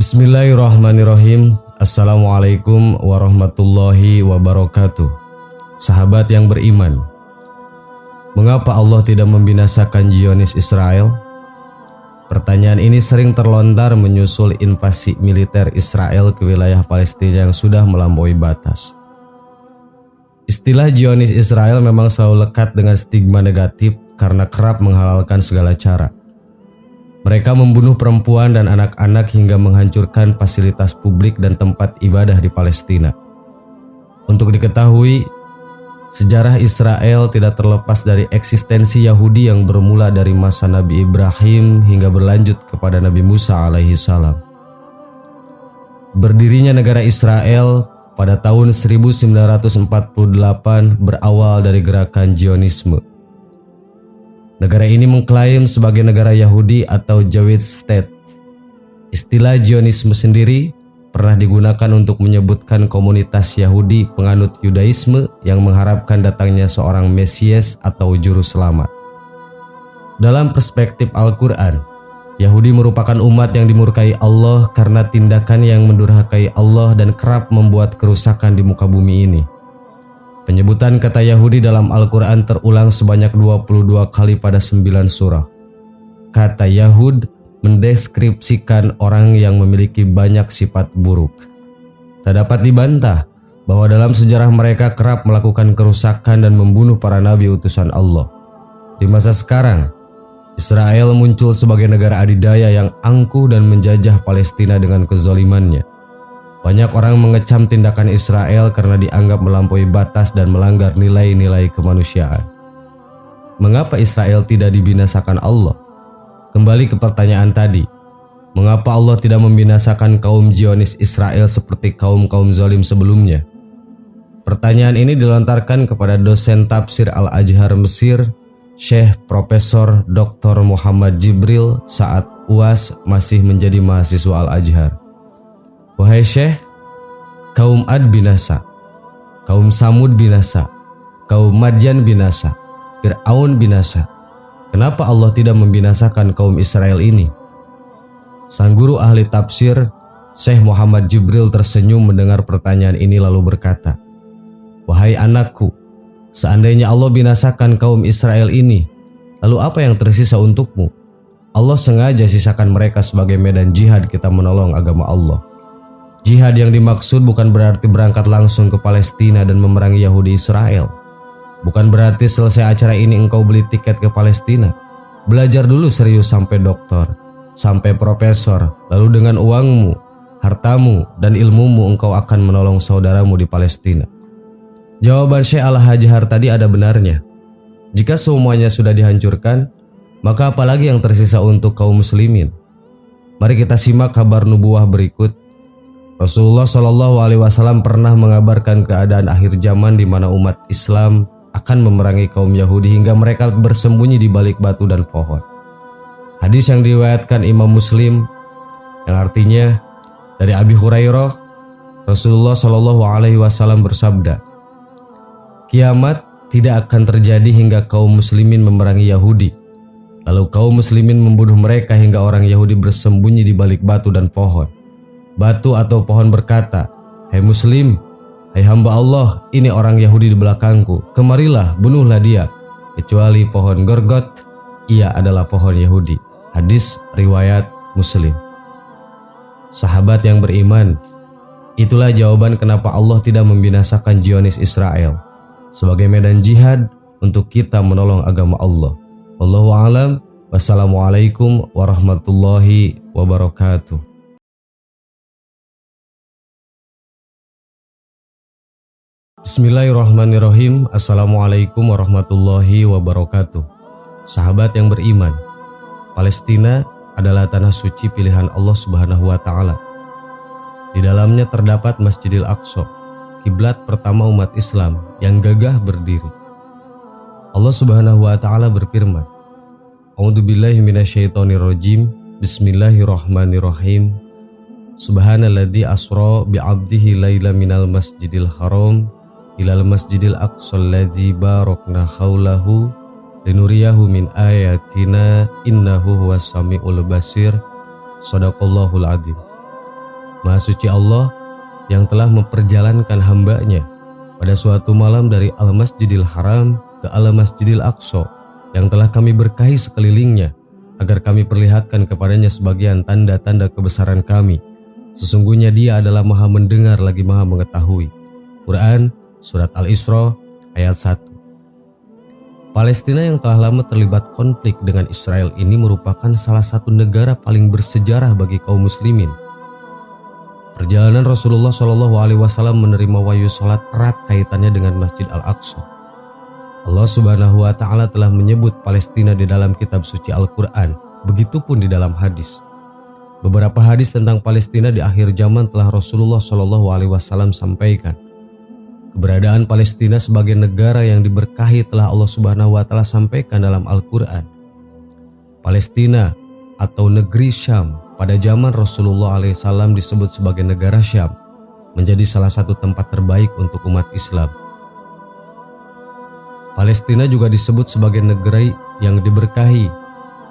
Bismillahirrahmanirrahim. Assalamualaikum warahmatullahi wabarakatuh. Sahabat yang beriman, mengapa Allah tidak membinasakan Zionis Israel? Pertanyaan ini sering terlontar menyusul invasi militer Israel ke wilayah Palestina yang sudah melampaui batas. Istilah Zionis Israel memang selalu lekat dengan stigma negatif karena kerap menghalalkan segala cara. Mereka membunuh perempuan dan anak-anak hingga menghancurkan fasilitas publik dan tempat ibadah di Palestina. Untuk diketahui, sejarah Israel tidak terlepas dari eksistensi Yahudi yang bermula dari masa Nabi Ibrahim hingga berlanjut kepada Nabi Musa alaihi salam. Berdirinya negara Israel pada tahun 1948 berawal dari gerakan Zionisme. Negara ini mengklaim sebagai negara Yahudi atau Jewish State. Istilah Zionisme sendiri pernah digunakan untuk menyebutkan komunitas Yahudi penganut Yudaisme yang mengharapkan datangnya seorang Mesias atau juru selamat. Dalam perspektif Al-Quran, Yahudi merupakan umat yang dimurkai Allah karena tindakan yang mendurhakai Allah dan kerap membuat kerusakan di muka bumi ini. Penyebutan kata Yahudi dalam Al-Quran terulang sebanyak 22 kali pada 9 surah. Kata Yahud mendeskripsikan orang yang memiliki banyak sifat buruk. Tak dapat dibantah bahwa dalam sejarah mereka kerap melakukan kerusakan dan membunuh para nabi utusan Allah. Di masa sekarang, Israel muncul sebagai negara adidaya yang angkuh dan menjajah Palestina dengan kezalimannya. Banyak orang mengecam tindakan Israel karena dianggap melampaui batas dan melanggar nilai-nilai kemanusiaan. Mengapa Israel tidak dibinasakan Allah? Kembali ke pertanyaan tadi, mengapa Allah tidak membinasakan kaum Zionis Israel seperti kaum-kaum zalim sebelumnya? Pertanyaan ini dilontarkan kepada dosen tafsir Al-Azhar Mesir, Syekh Profesor Dr. Muhammad Jibril saat UAS masih menjadi mahasiswa Al-Azhar. Wahai Syekh, kaum Ad binasa, kaum Samud binasa, kaum Madyan binasa, Fir'aun binasa. Kenapa Allah tidak membinasakan kaum Israel ini? Sang guru ahli tafsir, Syekh Muhammad Jibril tersenyum mendengar pertanyaan ini lalu berkata, "Wahai anakku, seandainya Allah binasakan kaum Israel ini, lalu apa yang tersisa untukmu? Allah sengaja sisakan mereka sebagai medan jihad kita menolong agama Allah. Jihad yang dimaksud bukan berarti berangkat langsung ke Palestina dan memerangi Yahudi Israel. Bukan berarti selesai acara ini engkau beli tiket ke Palestina. Belajar dulu serius sampai doktor, sampai profesor, lalu dengan uangmu, hartamu, dan ilmumu engkau akan menolong saudaramu di Palestina." Jawaban Syekh Al-Azhar tadi ada benarnya. Jika semuanya sudah dihancurkan, maka apalagi yang tersisa untuk kaum muslimin? Mari kita simak kabar nubuah berikut. Rasulullah Shallallahu Alaihi Wasallam pernah mengabarkan keadaan akhir zaman di mana umat Islam akan memerangi kaum Yahudi hingga mereka bersembunyi di balik batu dan pohon. Hadis yang diriwayatkan Imam Muslim yang artinya dari Abi Hurairah, Rasulullah Shallallahu Alaihi Wasallam bersabda, "Kiamat tidak akan terjadi hingga kaum muslimin memerangi Yahudi. Lalu kaum muslimin membunuh mereka hingga orang Yahudi bersembunyi di balik batu dan pohon. Batu atau pohon berkata, 'Hai Muslim, hai hamba Allah, ini orang Yahudi di belakangku. Kemarilah, bunuhlah dia. Kecuali pohon Gorgot, ia adalah pohon Yahudi.'" Hadis riwayat Muslim. Sahabat yang beriman, itulah jawaban kenapa Allah tidak membinasakan Zionis Israel sebagai medan jihad untuk kita menolong agama Allah. Wallahu a'lam. Wassalamualaikum warahmatullahi wabarakatuh. Bismillahirrahmanirrahim. Assalamualaikum warahmatullahi wabarakatuh. Sahabat yang beriman, Palestina adalah tanah suci pilihan Allah Subhanahu wa Ta'ala. Di dalamnya terdapat Masjidil Aqsa, kiblat pertama umat Islam yang gagah berdiri. Allah Subhanahu wa Ta'ala berfirman, "A'udzubillahi minasyaitonirrajim. Bismillahirrahmanirrahim. Subhanalladzi asra bi'abdihi laila minal masjidil haram ilal masjidil aqsa alladzi barakna haulahu linuriyahu min ayatina innahu huwas samiul basir." Shadaqallahul adzim. Maha suci Allah yang telah memperjalankan hamba-Nya pada suatu malam dari Al-Masjidil Haram ke Al-Masjidil Aqsa yang telah kami berkahi sekelilingnya, agar kami perlihatkan kepadanya sebagian tanda-tanda kebesaran kami. Sesungguhnya Dia adalah Maha mendengar lagi Maha mengetahui. Quran Surat Al-Isra ayat 1. Palestina yang telah lama terlibat konflik dengan Israel ini merupakan salah satu negara paling bersejarah bagi kaum muslimin. Perjalanan Rasulullah SAW menerima wahyu salat erat kaitannya dengan Masjid Al-Aqsa. Allah Subhanahu wa Ta'ala telah menyebut Palestina di dalam kitab suci Al-Quran, begitupun di dalam hadis. Beberapa hadis tentang Palestina di akhir zaman telah Rasulullah SAW sampaikan. Keberadaan Palestina sebagai negara yang diberkahi telah Allah Subhanahu wa Ta'ala sampaikan dalam Al-Quran. Palestina atau negeri Syam pada zaman Rasulullah SAW disebut sebagai negara Syam, menjadi salah satu tempat terbaik untuk umat Islam. Palestina juga disebut sebagai negeri yang diberkahi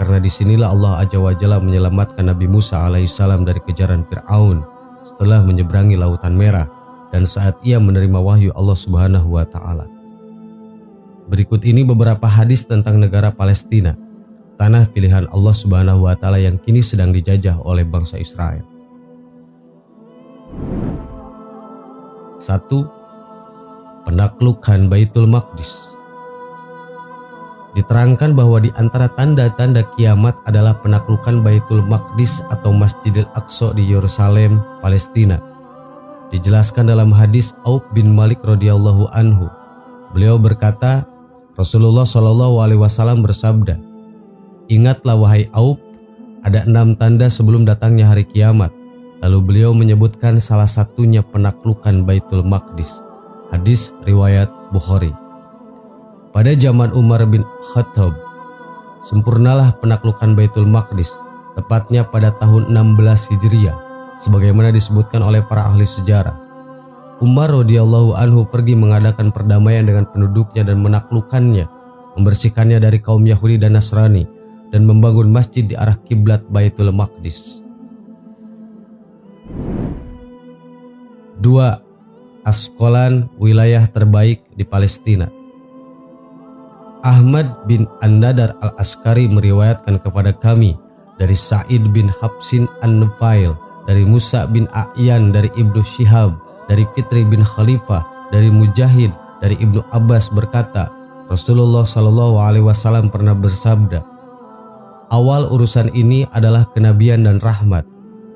karena disinilah Allah Azza wa Jalla menyelamatkan Nabi Musa alaihissalam dari kejaran Fir'aun setelah menyeberangi Lautan Merah dan saat ia menerima wahyu Allah Subhanahu wa Ta'ala. Berikut ini beberapa hadis tentang negara Palestina, tanah pilihan Allah Subhanahu wa Ta'ala yang kini sedang dijajah oleh bangsa Israel. 1. Penaklukan Baitul Maqdis. Diterangkan bahwa di antara tanda-tanda kiamat adalah penaklukan Baitul Maqdis atau Masjidil Aqsa di Yerusalem, Palestina. Dijelaskan dalam hadis Auf bin Malik radhiyallahu anhu. Beliau berkata, Rasulullah SAW bersabda, "Ingatlah wahai Auf, ada 6 tanda sebelum datangnya hari kiamat." Lalu beliau menyebutkan salah satunya penaklukan Baitul Maqdis. Hadis riwayat Bukhari. Pada zaman Umar bin Khattab, sempurnalah penaklukan Baitul Maqdis, tepatnya pada tahun 16 Hijriah. Sebagaimana disebutkan oleh para ahli sejarah, Umar radhiyallahu anhu pergi mengadakan perdamaian dengan penduduknya dan menaklukkannya, membersihkannya dari kaum Yahudi dan Nasrani, dan membangun masjid di arah kiblat Baitul Maqdis. 2. Asqalan, wilayah terbaik di Palestina. Ahmad bin An-Nadar Al-Askari meriwayatkan kepada kami dari Sa'id bin Habsin An-Nufail, dari Musa bin A'yan, dari Ibnu Syihab, dari Fitri bin Khalifah, dari Mujahid, dari Ibnu Abbas berkata, Rasulullah SAW pernah bersabda, awal urusan ini adalah kenabian dan rahmat,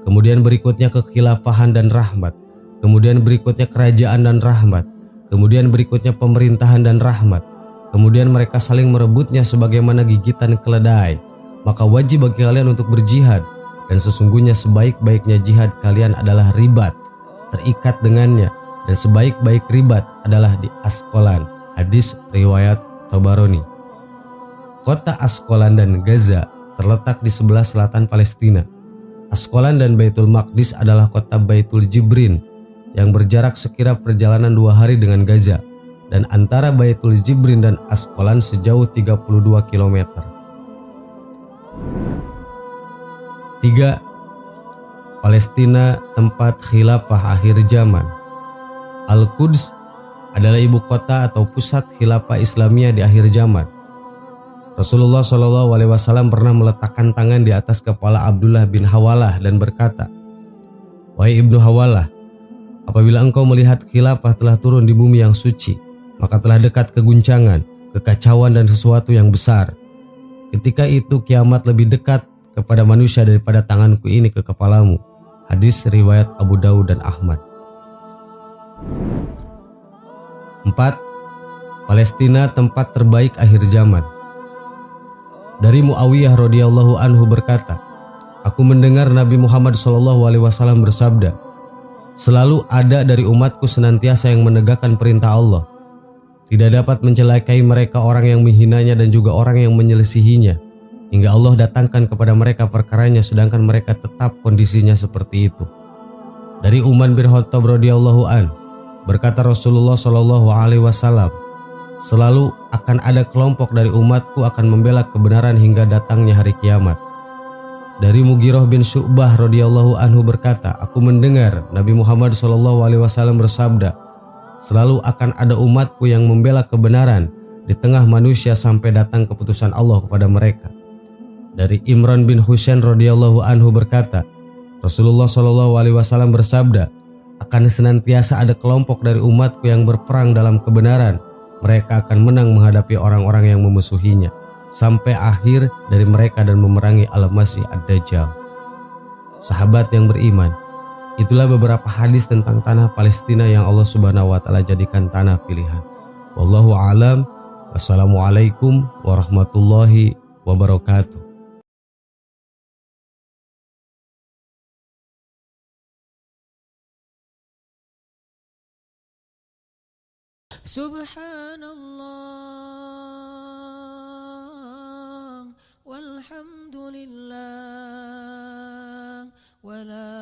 kemudian berikutnya kekhilafahan dan rahmat, kemudian berikutnya kerajaan dan rahmat, kemudian berikutnya pemerintahan dan rahmat, kemudian mereka saling merebutnya sebagaimana gigitan keledai. Maka wajib bagi kalian untuk berjihad, dan sesungguhnya sebaik-baiknya jihad kalian adalah ribat, terikat dengannya, dan sebaik-baik ribat adalah di Asqalan. Hadis riwayat Tabarani. Kota Asqalan dan Gaza terletak di sebelah selatan Palestina. Asqalan dan Baitul Maqdis adalah kota Baitul Jibrin yang berjarak sekira perjalanan 2 hari dengan Gaza, dan antara Baitul Jibrin dan Asqalan sejauh 32 km. 3. Palestina, tempat khilafah akhir zaman. Al-Quds adalah ibu kota atau pusat khilafah Islamiyah di akhir zaman. Rasulullah SAW pernah meletakkan tangan di atas kepala Abdullah bin Hawalah dan berkata, "Wahai Ibnu Hawalah, apabila engkau melihat khilafah telah turun di bumi yang suci, maka telah dekat keguncangan, kekacauan dan sesuatu yang besar. Ketika itu kiamat lebih dekat kepada manusia daripada tanganku ini ke kepalamu." Hadis riwayat Abu Daud dan Ahmad. 4. Palestina, tempat terbaik akhir zaman. Dari Muawiyah radhiyallahu anhu berkata, aku mendengar Nabi Muhammad SAW bersabda, selalu ada dari umatku senantiasa yang menegakkan perintah Allah. Tidak dapat mencelakai mereka orang yang menghinanya dan juga orang yang menyelisihinya, hingga Allah datangkan kepada mereka perkaranya sedangkan mereka tetap kondisinya seperti itu. Dari Umar bin Khattab radhiyallahu an, berkata Rasulullah SAW, selalu akan ada kelompok dari umatku akan membela kebenaran hingga datangnya hari kiamat. Dari Mughirah bin Syu'bah radhiyallahu anhu berkata, aku mendengar Nabi Muhammad SAW bersabda, selalu akan ada umatku yang membela kebenaran di tengah manusia sampai datang keputusan Allah kepada mereka. Dari Imran bin Husain radhiyallahu anhu berkata, Rasulullah SAW bersabda, akan senantiasa ada kelompok dari umatku yang berperang dalam kebenaran. Mereka akan menang menghadapi orang-orang yang memusuhinya sampai akhir dari mereka dan memerangi Al-Masih Ad-Dajjal. Sahabat yang beriman, itulah beberapa hadis tentang tanah Palestina yang Allah Subhanahu wa taala jadikan tanah pilihan. Wallahu a'lam. Wassalamualaikum warahmatullahi wabarakatuh. Subhanallah walhamdulillah wa la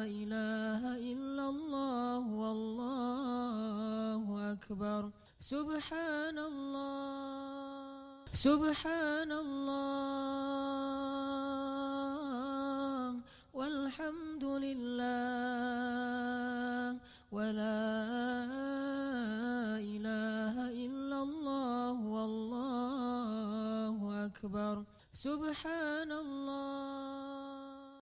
ilaha illallah wallahu akbar. Subhanallah walhamdulillah wa la ilaha illallah wallahu akbar. Subhanallah.